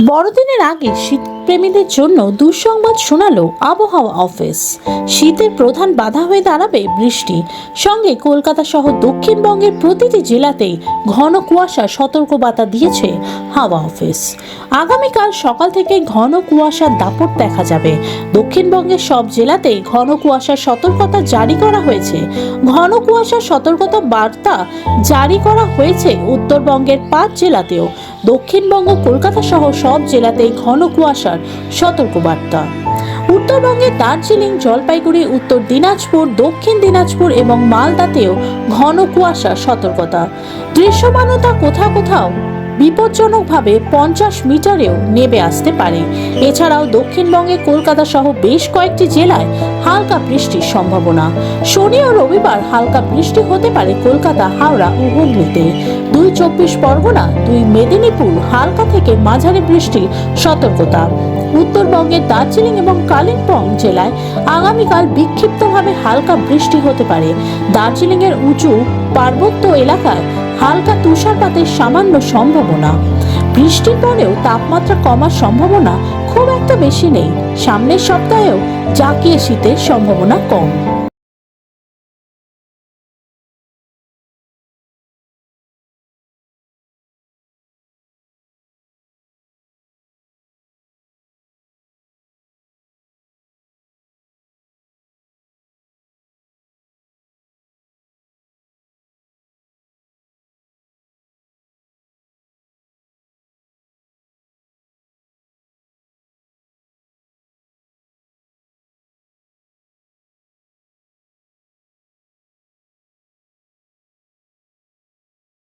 বড়দিনের আগে শীতপ্রেমীদের জন্য দুঃসংবাদ শোনালো আবহাওয়া অফিস। শীতের প্রধান বাধা হয়ে দাঁড়াবে বৃষ্টি, সঙ্গে কলকাতা সহ দক্ষিণবঙ্গের প্রতিটি জেলাতেই ঘন কুয়াশা সতর্কবার্তা দিয়েছে হাওয়া অফিস। আগামীকাল সকাল থেকে ঘন কুয়াশার দাপট দেখা যাবে। দক্ষিণবঙ্গের সব জেলাতেই ঘন কুয়াশার সতর্কতা জারি করা হয়েছে। ঘন কুয়াশার সতর্কতা বার্তা জারি করা হয়েছে উত্তরবঙ্গের 5 জেলাতেও। দক্ষিণবঙ্গ কলকাতা সহ সব জেলাতেই ঘন কুয়াশার সতর্কবার্তা। উত্তরবঙ্গে দার্জিলিং, জলপাইগুড়ি, উত্তর দিনাজপুর, দক্ষিণ দিনাজপুর এবং মালদাতেও ঘন কুয়াশার সতর্কতা। দৃশ্যমানতা কোথাও কোথাও বিপজ্জনকভাবে 50 মিটারেও নেমে আসতে পারে। এছাড়াও দক্ষিণবঙ্গে কলকাতা সহ বেশ কয়েকটি জেলায় হালকা বৃষ্টির সম্ভাবনা। শনি ও রবিবার হালকা বৃষ্টি হতে পারে কলকাতা, হাওড়া ও হুগলিতে। 2 24 পরগনা, 2 মেদিনীপুর হালকা থেকে মাঝারি বৃষ্টির সতর্কতা। উত্তরবঙ্গের দার্জিলিং এবং কালিম্পং জেলায় আগামীকাল বিক্ষিপ্তভাবে হালকা বৃষ্টি হতে পারে। দার্জিলিংয়ের উঁচু পার্বত্য এলাকায় হালকা তুষারপাতের সামান্য সম্ভাবনা। বৃষ্টির পরেও তাপমাত্রা কমার সম্ভাবনা খুব একটা বেশি নেই। সামনের সপ্তাহেও জাঁকিয়ে শীতের সম্ভাবনা কম।